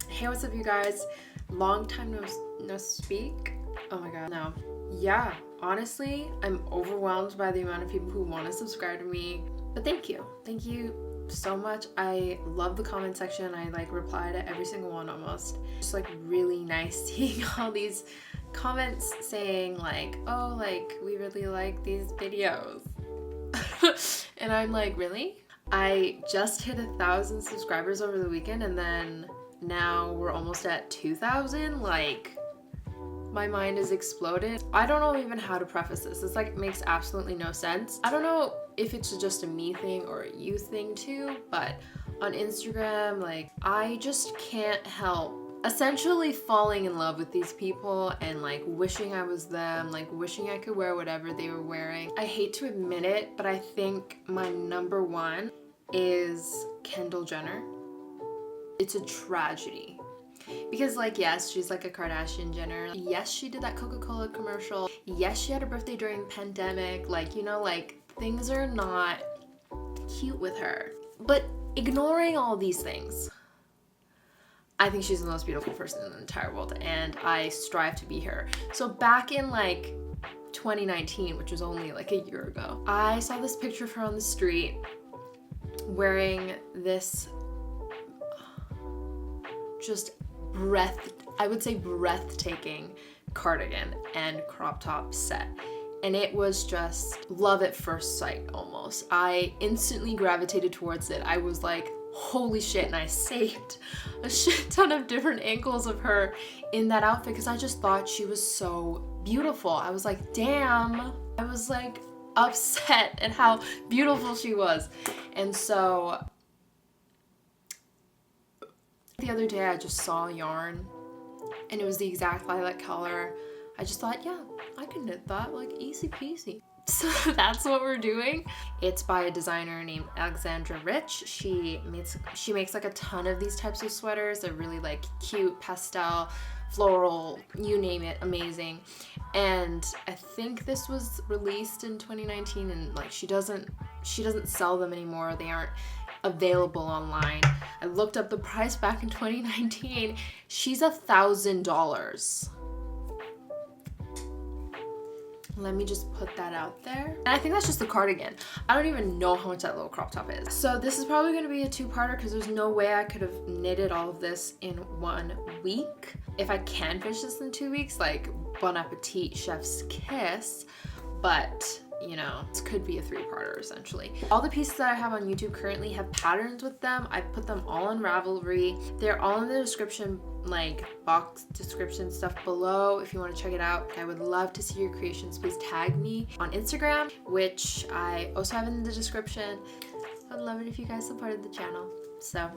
Hey, what's up, you guys? Long time no speak. Oh my god, no. Yeah, honestly, I'm overwhelmed by the amount of people who want to subscribe to me. But thank you so much. I love the comment section. I reply to every single one almost. Just really nice seeing all these comments saying oh, we really like these videos. And I'm like, really? I just hit 1,000 subscribers over the weekend, and then now we're almost at 2,000. My mind has exploded. I don't know even how to preface this. This makes absolutely no sense. I don't know if it's just a me thing or a you thing too, but on Instagram, I just can't help essentially falling in love with these people and wishing I was them, wishing I could wear whatever they were wearing. I hate to admit it, but I think my number one is Kendall Jenner. It's a tragedy. Because yes, she's a Kardashian Jenner. Yes, she did that Coca-Cola commercial. Yes, she had a birthday during the pandemic. Things are not cute with her. But ignoring all these things, I think she's the most beautiful person in the entire world, and I strive to be her. So back in 2019, which was only a year ago, I saw this picture of her on the street wearing this just breathtaking cardigan and crop top set. And it was just love at first sight almost. I instantly gravitated towards it. I was like, holy shit, and I saved a shit ton of different angles of her in that outfit because I just thought she was so beautiful. I was like, damn. I was upset at how beautiful she was. And so the other day I just saw a yarn and it was the exact lilac color. I just thought, yeah, I can knit that easy peasy. So that's what we're doing. It's by a designer named Alessandra Rich. She makes a ton of these types of sweaters. They're really cute, pastel, floral, you name it, amazing. And I think this was released in 2019, and she doesn't sell them anymore. They aren't available online. I looked up the price back in 2019. She's $1,000. Let me just put that out there. And I think that's just the cardigan. I don't even know how much that little crop top is. So this is probably going to be a two-parter because there's no way I could have knitted all of this in 1 week. If I can finish this in 2 weeks, bon appetit, chef's kiss. But this could be a 3-parter essentially. All the pieces that I have on YouTube currently have patterns with them. I put them all on Ravelry. They're all in the description, box description stuff below if you want to check it out. I would love to see your creations. Please tag me on Instagram, which I also have in the description. I'd love it if you guys supported the channel. So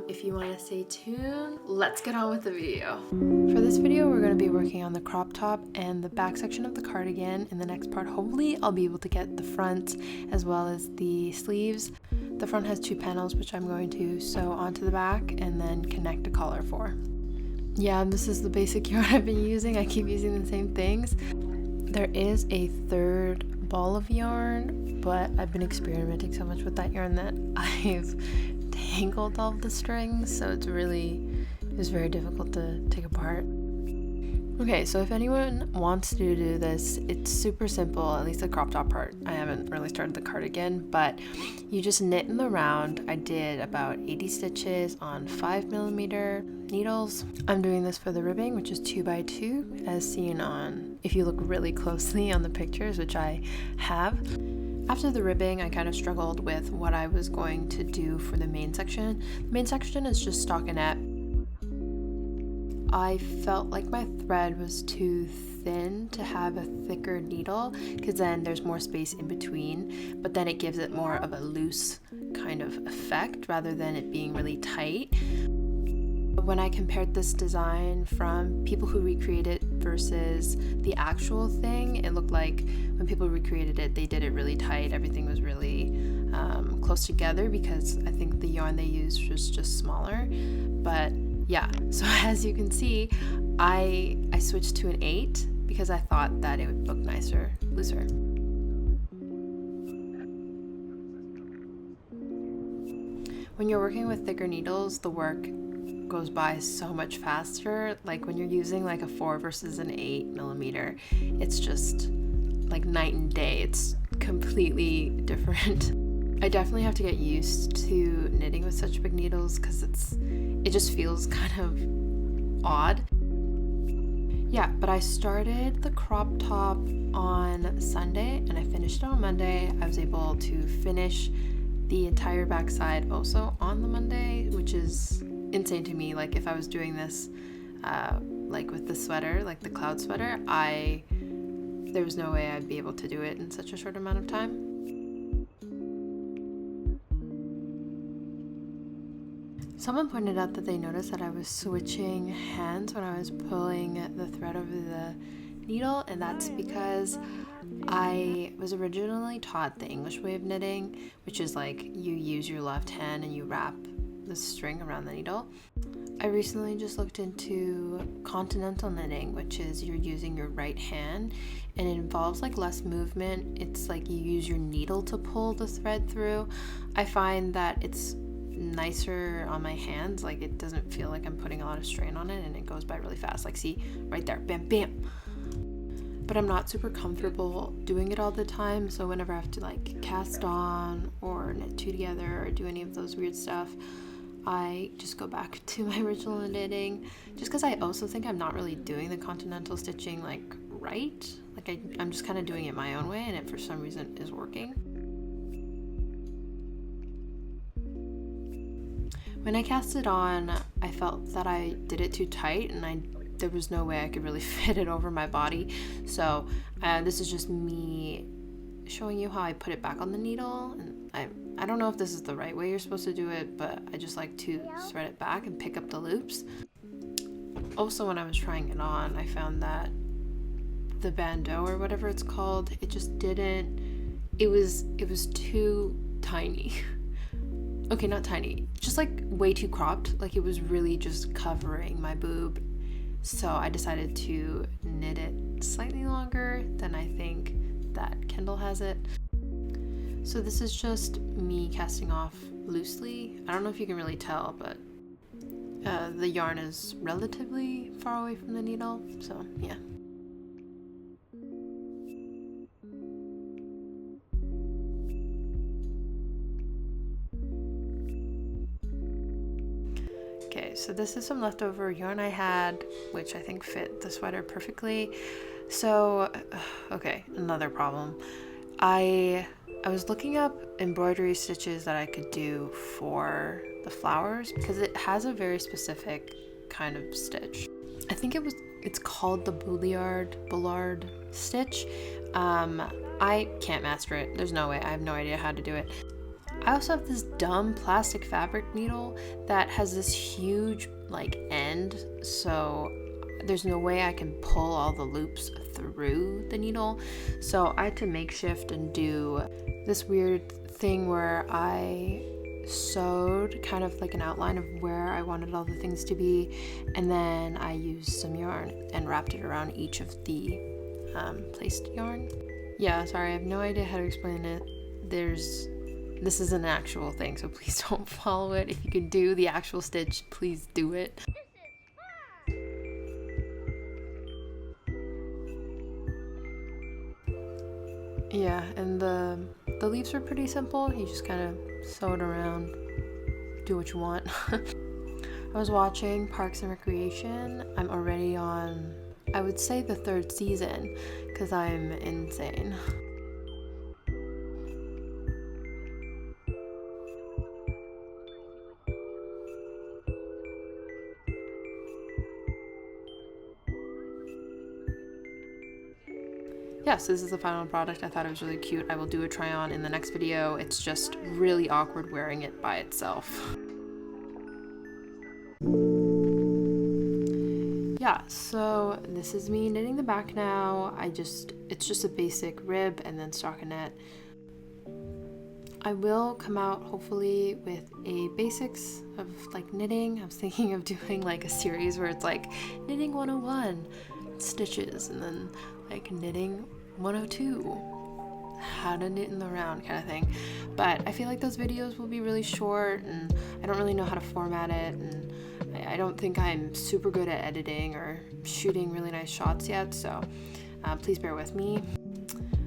if you want to stay tuned, let's get on with the video. For this video, we're going to be working on the crop top and the back section of the cardigan. In the next part, hopefully, I'll be able to get the front as well as the sleeves. The front has 2 panels, which I'm going to sew onto the back and then connect a collar for. Yeah, this is the basic yarn I've been using. I keep using the same things. There is a 3rd ball of yarn, but I've been experimenting so much with that yarn that I've tangled all the strings, so it's very difficult to take apart. Okay, so if anyone wants to do this, it's super simple, at least the crop top part. I haven't really started the cardigan, but you just knit in the round. I did about 80 stitches on 5mm needles. I'm doing this for the ribbing, which is 2x2, as seen on, if you look really closely on the pictures, which I have. After the ribbing, I kind of struggled with what I was going to do for the main section. The main section is just stockinette. I felt like my thread was too thin to have a thicker needle because then there's more space in between, but then it gives it more of a loose kind of effect rather than it being really tight. When I compared this design from people who recreated it versus the actual thing, it looked like when people recreated it, they did it really tight. Everything was really close together because I think the yarn they used was just smaller. But yeah, so as you can see, I switched to an 8 because I thought that it would look nicer, looser. When you're working with thicker needles, the work goes by so much faster. Like when you're using like a 4 versus an 8mm, it's just like night and day. It's completely different. I definitely have to get used to knitting with such big needles because it just feels kind of odd. Yeah, but I started the crop top on Sunday and I finished it on Monday. I was able to finish the entire backside also on the Monday, which is insane to me. Like if I was doing this like with the sweater, like the cloud sweater, there was no way I'd be able to do it in such a short amount of time. Someone pointed out that they noticed that I was switching hands when I was pulling the thread over the needle, and that's because I was originally taught the English way of knitting, which is like you use your left hand and you wrap the string around the needle. I recently just looked into continental knitting, which is you're using your right hand and it involves like less movement. It's like you use your needle to pull the thread through. I find that it's nicer on my hands, like it doesn't feel like I'm putting a lot of strain on it and it goes by really fast. Like see right there, bam bam. But I'm not super comfortable doing it all the time, so whenever I have to like cast on or knit two together or do any of those weird stuff, I just go back to my original knitting, just because I also think I'm not really doing the continental stitching like right. Like I'm just kind of doing it my own way and it for some reason is working. When I cast it on, I felt that I did it too tight and there was no way I could really fit it over my body. So this is just me showing you how I put it back on the needle. And I don't know if this is the right way you're supposed to do it, but I just like to thread it back and pick up the loops. Also, when I was trying it on, I found that the bandeau or whatever it's called, it just didn't, it was too tiny. Okay, not tiny, just like way too cropped. Like it was really just covering my boob. So I decided to knit it slightly longer than I think that Kendall has it. So this is just me casting off loosely. I don't know if you can really tell, but the yarn is relatively far away from the needle, so yeah. Okay, so this is some leftover yarn I had, which I think fit the sweater perfectly. So, okay, another problem. I was looking up embroidery stitches that I could do for the flowers because it has a very specific kind of stitch. I think it's called the Bullard stitch. I can't master it. There's no way. I have no idea how to do it. I also have this dumb plastic fabric needle that has this huge like end, so there's no way I can pull all the loops through the needle. So I had to makeshift and do this weird thing where I sewed kind of like an outline of where I wanted all the things to be, and then I used some yarn and wrapped it around each of the placed yarn. Yeah, sorry, I have no idea how to explain it. This is an actual thing, so please don't follow it. If you can do the actual stitch, please do it. Yeah, and the leaves are pretty simple. You just kind of sew it around, do what you want. I was watching Parks and Recreation. I'm already on, I would say, the 3rd season, because I'm insane. Yes, this is the final product. I thought it was really cute. I will do a try on in the next video. It's just really awkward wearing it by itself. Yeah, so this is me knitting the back now. It's just a basic rib and then stockinette. I will come out hopefully with a basics of like knitting. I was thinking of doing like a series where it's like knitting 101 stitches and then like knitting 102 how to knit in the round kind of thing. But I feel like those videos will be really short, and I don't really know how to format it, and I don't think I'm super good at editing or shooting really nice shots yet, so please bear with me.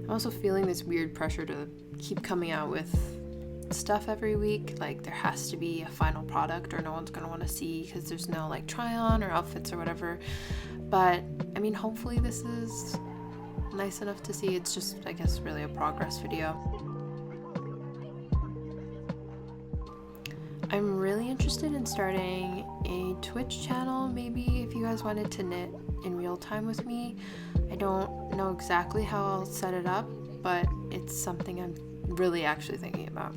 I'm also feeling this weird pressure to keep coming out with stuff every week. Like, there has to be a final product or no one's gonna want to see because there's no like try on or outfits or whatever. But I mean, hopefully this is nice enough to see. It's just, I guess, really a progress video. I'm really interested in starting a Twitch channel, maybe, if you guys wanted to knit in real time with me. I don't know exactly how I'll set it up, but it's something I'm really actually thinking about.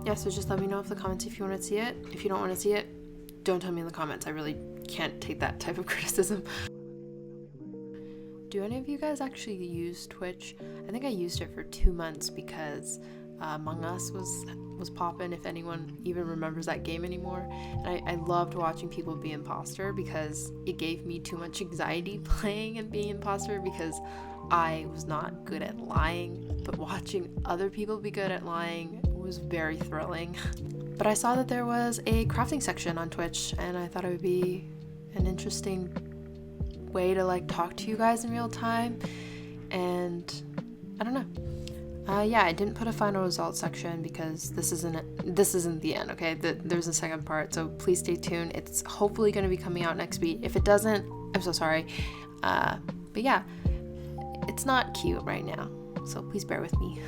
Yeah, so just let me know in the comments if you want to see it. If you don't want to see it, don't tell me in the comments. I really can't take that type of criticism. Do any of you guys actually use Twitch? I think I used it for 2 months because Among Us was poppin', if anyone even remembers that game anymore. And I loved watching people be imposter because it gave me too much anxiety playing and being imposter because I was not good at lying, but watching other people be good at lying was very thrilling. But I saw that there was a crafting section on Twitch, and I thought it would be an interesting way to like talk to you guys in real time. And I don't know. Yeah, I didn't put a final result section because this isn't the end, okay? There's a second part, so please stay tuned. It's hopefully going to be coming out next week. If it doesn't, I'm so sorry. But yeah, it's not cute right now, so please bear with me.